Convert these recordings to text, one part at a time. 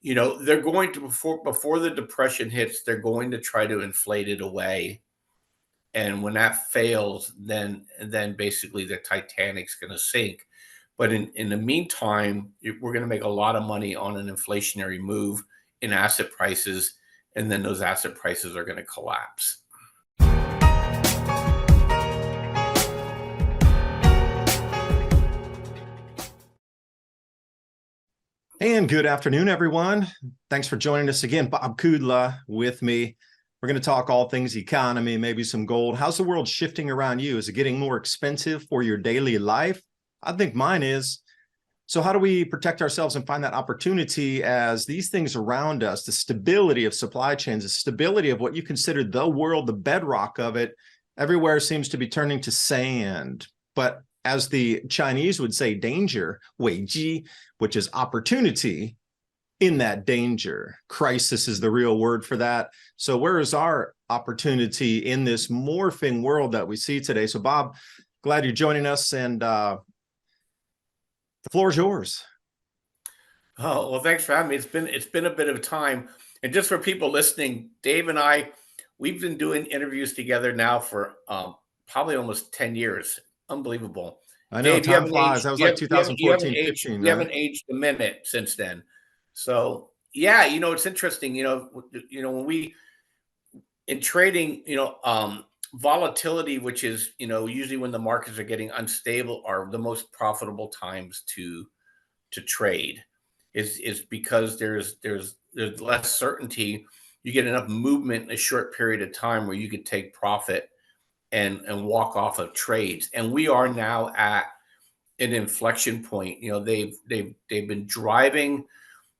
they're going to before the depression hits, they're going to try to inflate it away. And when that fails, then basically the Titanic's going to sink. But in the meantime, we're going to make a lot of money on an inflationary move in asset prices, and then those asset prices are going to collapse. And good afternoon, everyone. Thanks for joining us again. Bob Kudla with me. We're going to talk all things economy, maybe some gold. How's the world shifting around you? Is it getting more expensive for your daily life? I think mine is. So how do we protect ourselves and find that opportunity as these things around us, the stability of supply chains, the stability of what you consider the world, the bedrock of it, everywhere seems to be turning to sand. But as the Chinese would say, danger, 危机, which is opportunity in that danger. Crisis is the real word for that. So where is our opportunity in this morphing world that we see today? So Bob, glad you're joining us, and the floor is yours. Oh, well, thanks for having me. It's been a bit of time. And just for people listening, Dave and I, we've been doing interviews together now for probably almost 10 years. Unbelievable. I know Dave, you time haven't flies. aged. That was like 2014, Aged. 15, You right? haven't aged a minute since then. So yeah, it's interesting. When we in trading, volatility, which is usually when the markets are getting unstable, are the most profitable times to trade. Is because there's less certainty. You get enough movement in a short period of time where you could take profit and walk off of trades. And we are now at an inflection point. They've been driving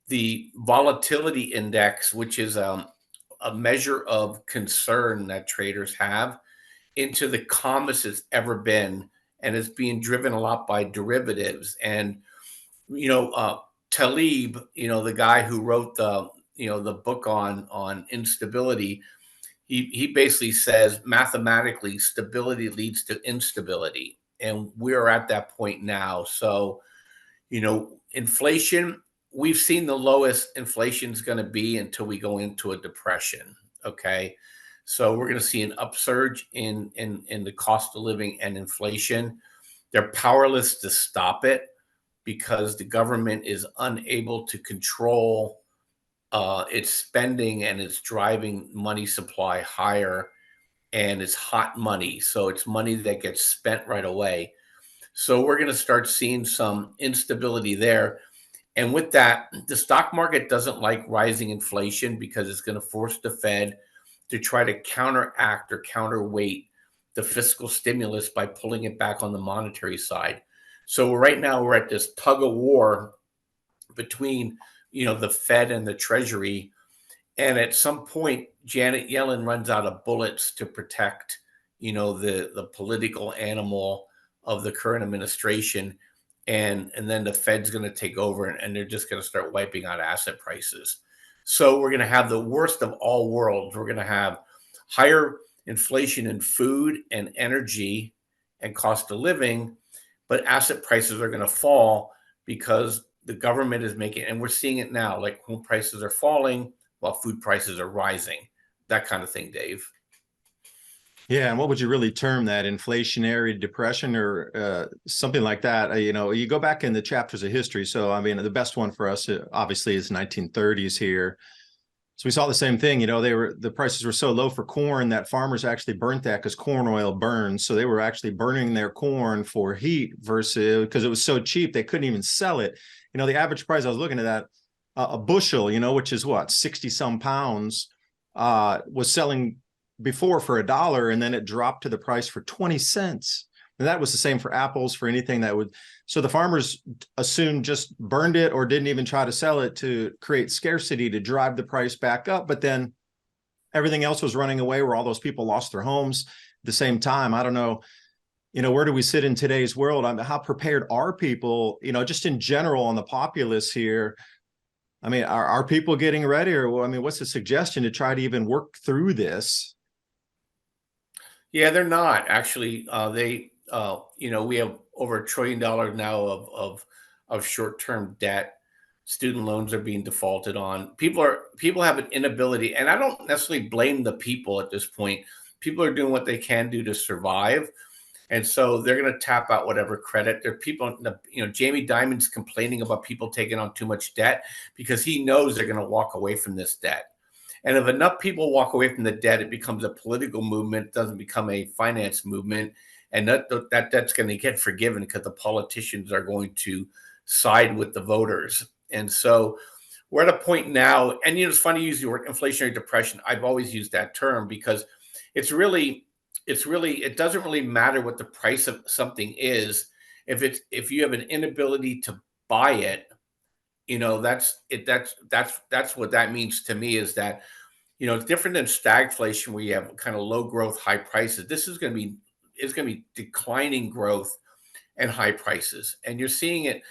the volatility index, which is a measure of concern that traders have, into the calmest it's ever been, and it's being driven a lot by derivatives. And Taleb, the guy who wrote the book on instability, he basically says mathematically stability leads to instability, and we're at that point now. So inflation, we've seen the lowest inflation is going to be until we go into a depression. Okay, so we're going to see an upsurge in the cost of living and inflation. They're powerless to stop it because the government is unable to control its spending, and it's driving money supply higher, and it's hot money. So it's money that gets spent right away. So we're going to start seeing some instability there. And with that, the stock market doesn't like rising inflation because it's going to force the Fed to try to counteract or counterweight the fiscal stimulus by pulling it back on the monetary side. So right now we're at this tug of war between the Fed and the Treasury. And at some point, Janet Yellen runs out of bullets to protect, the political animal of the current administration. And then the Fed's going to take over, and they're just going to start wiping out asset prices. So we're going to have the worst of all worlds. We're going to have higher inflation in food and energy and cost of living, but asset prices are going to fall because the government is making, and we're seeing it now, like home prices are falling while food prices are rising, that kind of thing, Dave. Yeah, and what would you really term that? Inflationary depression or something like that? You go back in the chapters of history. So, I mean, the best one for us, obviously, is 1930s here. So we saw the same thing. The prices were so low for corn that farmers actually burnt that because corn oil burns. So they were actually burning their corn for heat versus because it was so cheap they couldn't even sell it. The average price, I was looking at that, a bushel, which is what, 60 some pounds, was selling before for $1, and then it dropped to the price for 20 cents. And that was the same for apples, for anything that would. So the farmers assumed just burned it or didn't even try to sell it to create scarcity to drive the price back up. But then everything else was running away where all those people lost their homes at the same time. I don't know, where do we sit in today's world? I mean, how prepared are people, just in general on the populace here? I mean, are people getting ready, or, I mean, what's the suggestion to try to even work through this? Yeah, they're not actually. We have over $1 trillion now of short-term debt. Student loans are being defaulted on. People have an inability, and I don't necessarily blame the people at this point. People are doing what they can do to survive, and so they're going to tap out whatever credit. There are people, Jamie Dimon's complaining about people taking on too much debt because he knows they're going to walk away from this debt. And if enough people walk away from the debt, it becomes a political movement. It doesn't become a finance movement. And that debt's going to get forgiven because the politicians are going to side with the voters. And so we're at a point now, and it's funny you use the word inflationary depression. I've always used that term because it doesn't really matter what the price of something is. If you have an inability to buy it, that's what that means to me, is that, it's different than stagflation where you have kind of low growth, high prices. This is going to be declining growth and high prices. And you're seeing it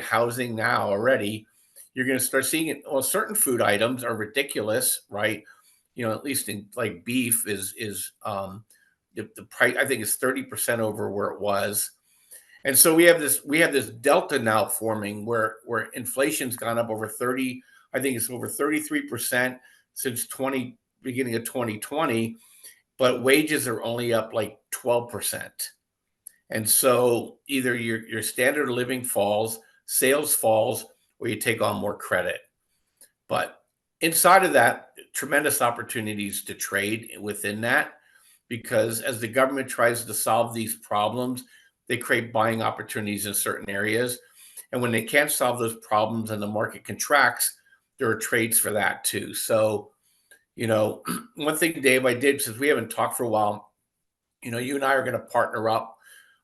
housing now already. You're going to start seeing it. Well, certain food items are ridiculous, right? At least in like beef is the price, I think, is 30% over where it was. And so we have this delta now forming where inflation's gone up over 30, I think it's over 33% since beginning of 2020, but wages are only up like 12%. And so either your standard of living falls, sales falls, or you take on more credit. But inside of that, tremendous opportunities to trade within that, because as the government tries to solve these problems, they create buying opportunities in certain areas. And when they can't solve those problems and the market contracts, there are trades for that too. So, one thing, Dave, I did, since we haven't talked for a while, you and I are going to partner up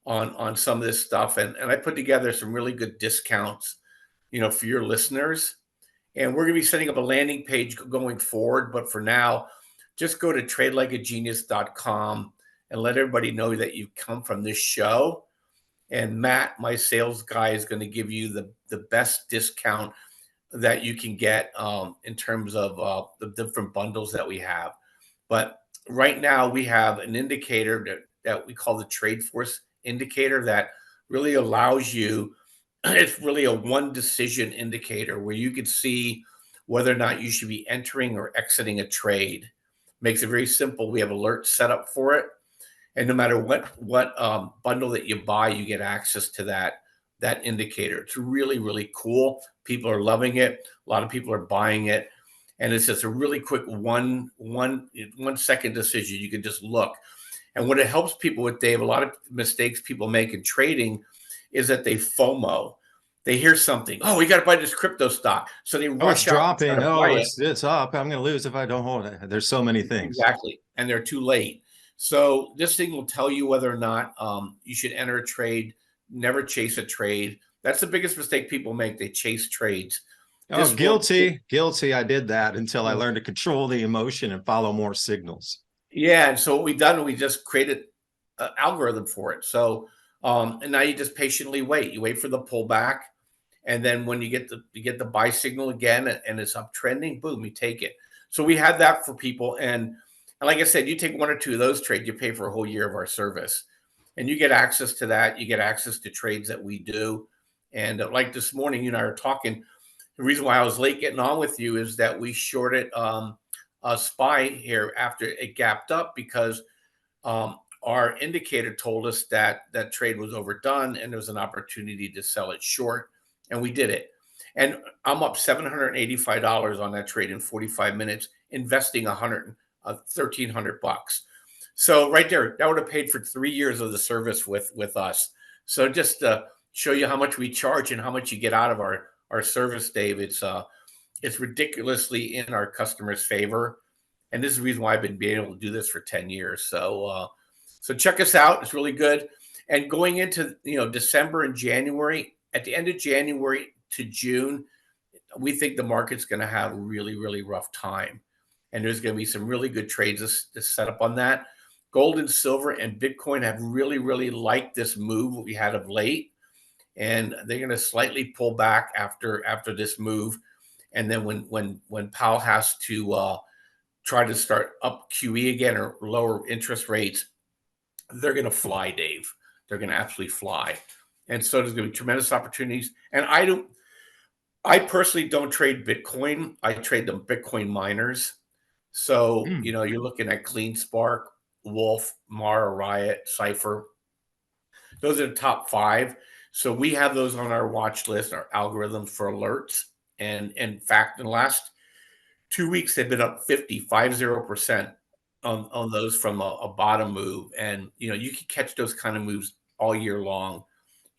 on some of this stuff. And I put together some really good discounts, for your listeners. And we're going to be setting up a landing page going forward. But for now, just go to tradelikeagenius.com and let everybody know that you've come from this show. And Matt, my sales guy, is going to give you the best discount that you can get in terms of the different bundles that we have. But right now we have an indicator that we call the Trade Force indicator that really allows you, it's really a one decision indicator where you can see whether or not you should be entering or exiting a trade. Makes it very simple. We have alerts set up for it. And no matter what bundle that you buy, you get access to that indicator. It's really, really cool. People are loving it. A lot of people are buying it. And it's just a really quick one second decision. You can just look. And what it helps people with, Dave, a lot of mistakes people make in trading is that they FOMO. They hear something. Oh, we got to buy this crypto stock. So they rush it's out dropping. it's up. I'm going to lose if I don't hold it. There's so many things. Exactly. And they're too late. So this thing will tell you whether or not you should enter a trade. Never chase a trade. That's the biggest mistake people make. They chase trades. Oh, guilty. I did that until I learned to control the emotion and follow more signals. Yeah. And so what we've done, we just created an algorithm for it. So, and now you just patiently wait. You wait for the pullback. And then when you get the buy signal again and it's uptrending, boom, you take it. So we had that for people. And like I said, you take one or two of those trades, you pay for a whole year of our service. And you get access to that. You get access to trades that we do. And like this morning, you and I are talking. The reason why I was late getting on with you is that we shorted a SPY here after it gapped up because our indicator told us that that trade was overdone and there was an opportunity to sell it short. And we did it. And I'm up $785 on that trade in 45 minutes, investing $1,300. So right there, that would have paid for 3 years of the service with us. So just to show you how much we charge and how much you get out of our service, Dave, it's ridiculously in our customers' favor. And this is the reason why I've been able to do this for 10 years. So check us out. It's really good. And going into December and January, at the end of January to June, we think the market's going to have a really, really rough time. And there's going to be some really good trades to set up on that. Gold and silver and Bitcoin have really, really liked this move we had of late. And they're going to slightly pull back after this move. And then when Powell has to try to start up QE again or lower interest rates, they're going to fly, Dave. They're going to absolutely fly. And so there's going to be tremendous opportunities. And I personally don't trade Bitcoin. I trade the Bitcoin miners. So, Hmm. you're looking at Clean Spark, Wolf, Mara, Riot, Cypher. Those are the top five. So we have those on our watch list, our algorithms for alerts. And in fact, in the last 2 weeks, they've been up 50% on those from a bottom move. And you can catch those kind of moves all year long,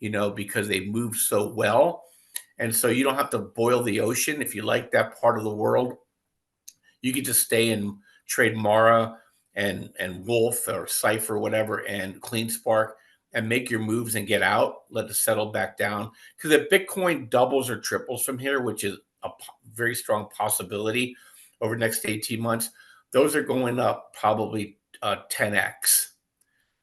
because they move so well. And so you don't have to boil the ocean. If you like that part of the world, you could just stay and trade Mara and Wolf or Cipher, whatever, and Clean Spark and make your moves and get out, let it settle back down. Because if Bitcoin doubles or triples from here, which is a very strong possibility over the next 18 months, those are going up probably 10x.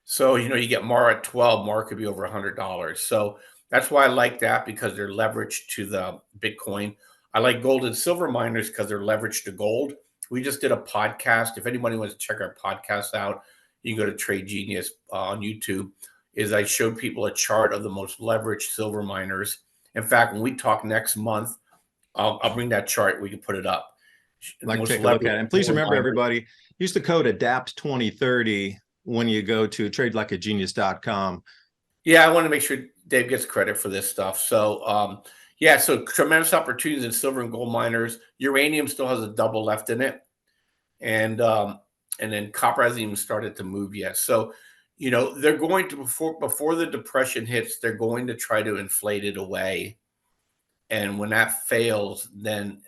So, you get Mara at 12, Mara could be over $100. So that's why I like that, because they're leveraged to the Bitcoin. I like gold and silver miners because they're leveraged to gold. We just did a podcast. If anybody wants to check our podcast out, you can go to Trade Genius on YouTube. Is I showed people a chart of the most leveraged silver miners. In fact, when we talk next month, I'll bring that chart. We can put it up. I'd The like to most take a look leveraged at it. And please silver remember, miners. everybody, use the code ADAPT2030 when you go to tradelikeagenius.com. Yeah, I want to make sure Dave gets credit for this stuff. So, yeah, so tremendous opportunities in silver and gold miners. Uranium still has a double left in it, and then copper hasn't even started to move yet. So, they're going to before the depression hits, they're going to try to inflate it away, and when that fails, then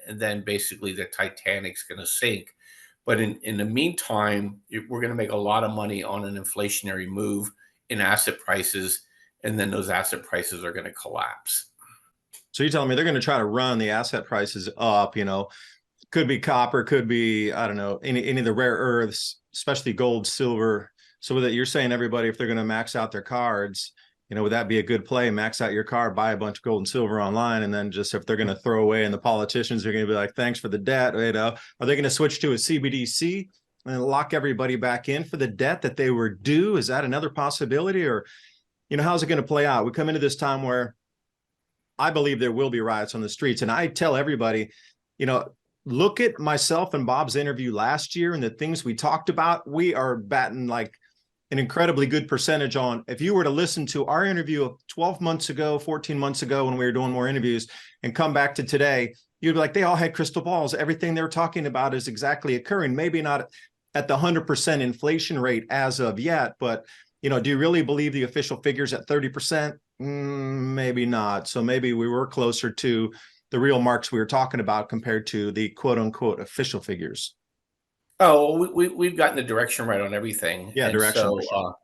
basically the Titanic's going to sink. But in the meantime, we're going to make a lot of money on an inflationary move in asset prices, and then those asset prices are going to collapse. So you're telling me they're going to try to run the asset prices up, could be copper, could be, I don't know, any of the rare earths, especially gold, silver. So that you're saying, everybody, if they're going to max out their cards, would that be a good play? Max out your card, buy a bunch of gold and silver online, and then just if they're going to throw away, and the politicians are going to be like, thanks for the debt, are they going to switch to a CBDC and lock everybody back in for the debt that they were due? Is that another possibility? Or, how's it going to play out? We come into this time where I believe there will be riots on the streets. And I tell everybody, look at myself and Bob's interview last year and the things we talked about. We are batting like an incredibly good percentage on. If you were to listen to our interview of 12 months ago, 14 months ago, when we were doing more interviews, and come back to today, you'd be like, they all had crystal balls. Everything they're talking about is exactly occurring. Maybe not at the 100% inflation rate as of yet, but do you really believe the official figures at 30%? Maybe not. So maybe we were closer to the real marks we were talking about compared to the quote unquote official figures. Oh, we've gotten the direction right on everything. Yeah, And direction for so,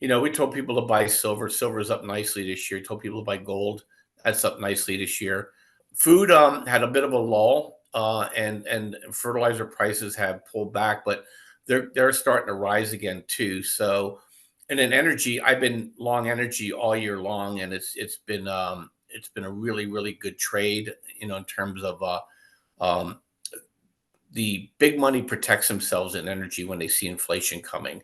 sure. we told people to buy silver. Silver's up nicely this year. We told people to buy gold. That's up nicely this year. Food had a bit of a lull, and fertilizer prices have pulled back, but they're starting to rise again too. So, and then energy, I've been long energy all year long, and it's been a really really good trade. In terms of um, the big money protects themselves in energy when they see inflation coming.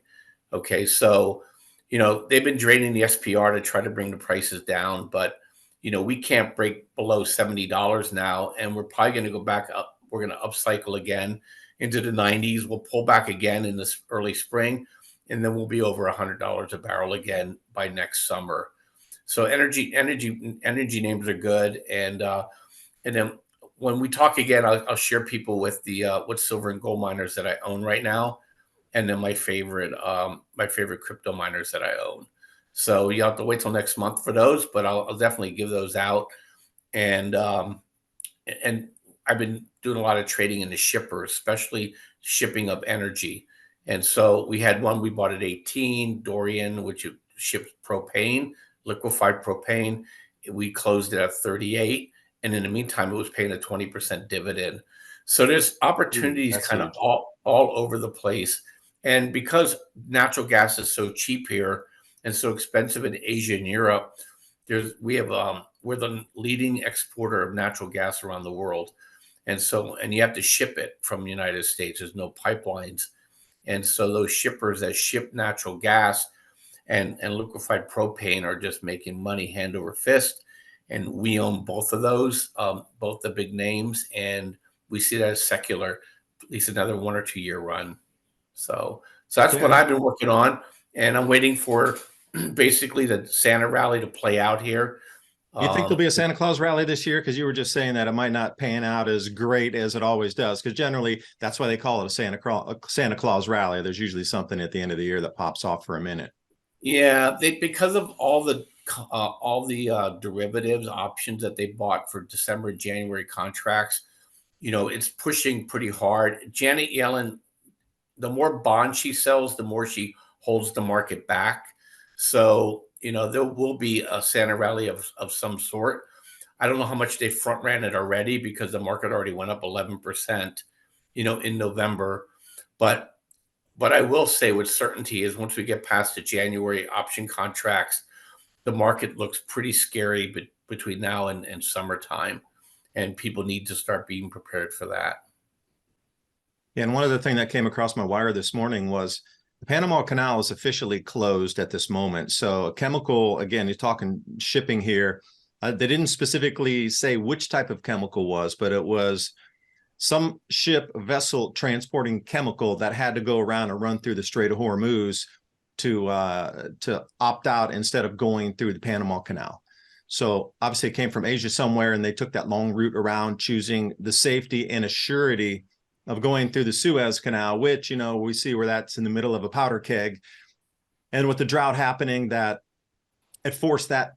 Okay, so they've been draining the SPR to try to bring the prices down, but we can't break below $70 now, and we're probably going to go back up. We're going to upcycle again into the 90s. We'll pull back again in this early spring, and then we'll be over $100 a barrel again by next summer. So energy names are good, and then when we talk again, I'll share people with the what silver and gold miners that I own right now, and then my favorite crypto miners that I own. So you have to wait till next month for those, but I'll definitely give those out. And I've been doing a lot of trading in the shipper, especially shipping of energy. And so we had one we bought at 18, Dorian, which ships propane, liquefied propane. We closed it at 38. And in the meantime, it was paying a 20% dividend. So there's opportunities That's kind of huge. all over the place. And because natural gas is so cheap here and so expensive in Asia and Europe, we're the leading exporter of natural gas around the world. And you have to ship it from the United States. There's no pipelines. And so those shippers that ship natural gas and liquefied propane are just making money hand over fist. and we own both of those, both the big names, and we see that as secular, at least another 1 or 2 year run. So that's what Yeah. I've been working on, and I'm waiting for basically the Santa rally to play out here. You think there'll Um, be a Santa Claus rally this year? Because you were just saying that it might not pan out as great as it always does. Because generally, that's why they call it a Santa Claus rally. There's usually something at the end of the year that pops off for a minute. yeah, because of all the derivatives options that they bought for December and January contracts, it's pushing pretty hard. Janet Yellen, the more bonds she sells, the more she holds the market back. So, there will be a Santa rally of some sort. I don't know how much they front ran it already because the market already went up 11%, in November. But I will say with certainty is once we get past the January option contracts, the market looks pretty scary between now and summertime. And people need to start being prepared for that. And one other thing that came across my wire this morning was the Panama Canal is officially closed at this moment. So chemical, again, you're talking shipping here. They didn't specifically say which type of chemical was, but it was some ship vessel transporting chemical that had to go around and run through the Strait of Hormuz to opt out instead of going through the Panama Canal. So obviously it came from Asia somewhere, and they took that long route around, choosing the safety and assurity of going through the Suez Canal, which, we see where that's in the middle of a powder keg. And with the drought happening, that it forced that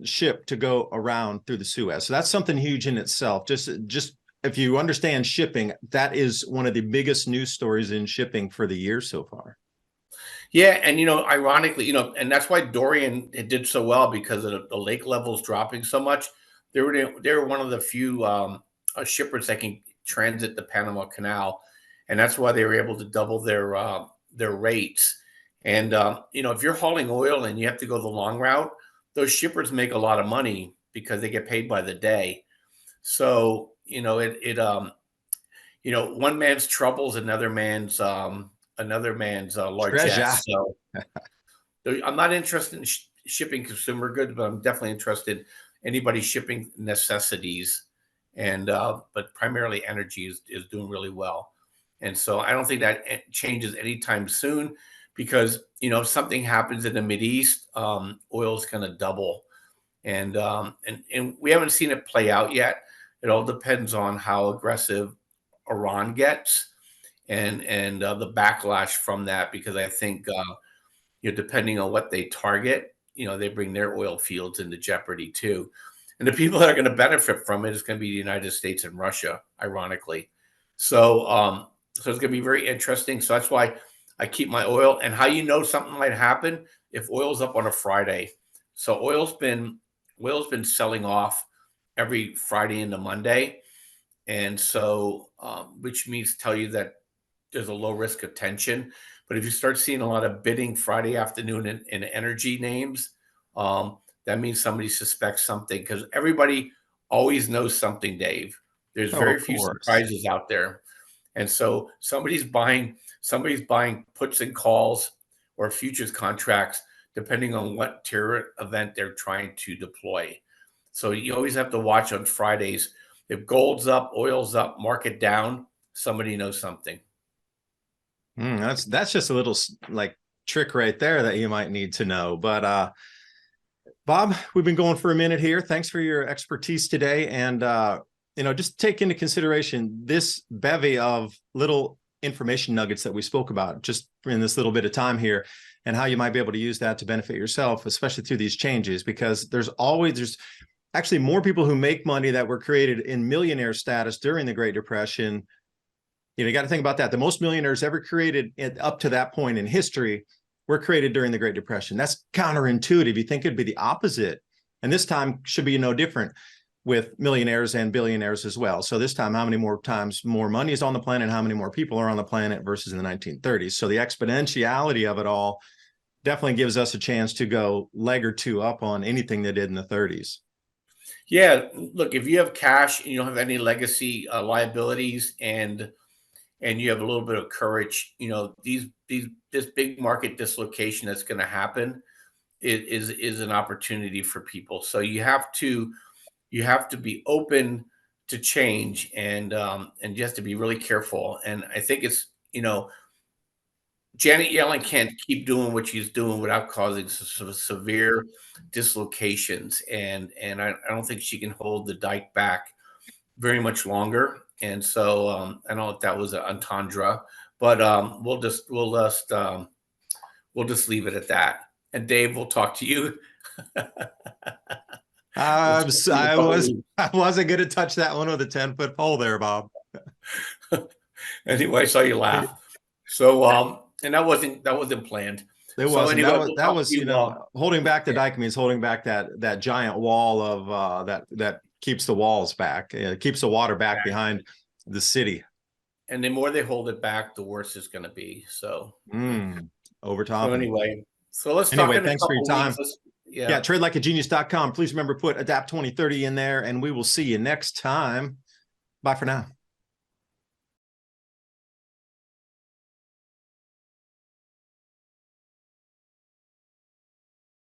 ship to go around through the Suez. So that's something huge in itself. Just if you understand shipping, that is one of the biggest news stories in shipping for the year so far. Yeah, and ironically, and that's why Dorian it did so well because of the lake levels dropping so much. They were one of the few shippers that can transit the Panama Canal, and that's why they were able to double their rates. And if you're hauling oil and you have to go the long route, those shippers make a lot of money because they get paid by the day. So one man's trouble is another man's Treasure. largesse. So I'm not interested in shipping consumer goods, but I'm definitely interested in anybody shipping necessities, and but primarily energy is doing really well. And so I don't think that changes anytime soon, because if something happens in the Mid East, oil is going to double, and we haven't seen it play out yet. It all depends on how aggressive Iran gets, and the backlash from that, because I think depending on what they target, they bring their oil fields into jeopardy too. And the people that are going to benefit from it is going to be the United States and Russia, ironically. So it's going to be very interesting. So that's why I keep my oil. And how something might happen if oil's up on a Friday. So oil's been selling off every Friday into Monday, and so which means tell you that there's a low risk of tension. But if you start seeing a lot of bidding Friday afternoon in energy names, that means somebody suspects something, because everybody always knows something, Dave. There's Oh, very of few course. surprises out there. And so somebody's buying puts and calls or futures contracts depending on what terror event they're trying to deploy. So you always have to watch on Fridays. If gold's up, oil's up, market down, somebody knows something. That's just a little like trick right there that you might need to know. But Bob, we've been going for a minute here. Thanks for your expertise today. And just take into consideration this bevy of little information nuggets that we spoke about just in this little bit of time here, and how you might be able to use that to benefit yourself, especially through these changes, because there's actually more people who make money that were created in millionaire status during the Great Depression. You got to think about that. The most millionaires ever created up to that point in history were created during the Great Depression. That's counterintuitive. You think it'd be the opposite. And this time should be no different with millionaires and billionaires as well. So this time, how many more times more money is on the planet, how many more people are on the planet versus in the 1930s. So the exponentiality of it all definitely gives us a chance to go leg or two up on anything they did in the 30s. Yeah, look, if you have cash and you don't have any legacy liabilities, and you have a little bit of courage, this big market dislocation that's going to happen is an opportunity for people. So you have to you have to be open to change, and you have to be really careful. And I think it's, Janet Yellen can't keep doing what she's doing without causing severe dislocations, and I don't think she can hold the dike back very much longer. And so I don't know if that was an entendre, but we'll just leave it at that. And Dave, we'll talk to you. We'll talk to you in a I couple was weeks. I wasn't going to touch that one with a 10-foot pole there, Bob. Anyway, I saw you laugh. So and that wasn't planned. It So wasn't. anyway, That we'll talk was, to you. holding back the Yeah, dike means holding back that giant wall of that keeps the walls back, keeps the water back exactly. behind the city. And the more they hold it back, the worse it's going to be. So Overtopping. anyway, so let's talk Anyway, in a thanks for your couple weeks. time. Yeah, Yeah. tradelikeagenius.com. Please remember, put adapt 2030 in there, and we will see you next time. Bye for now.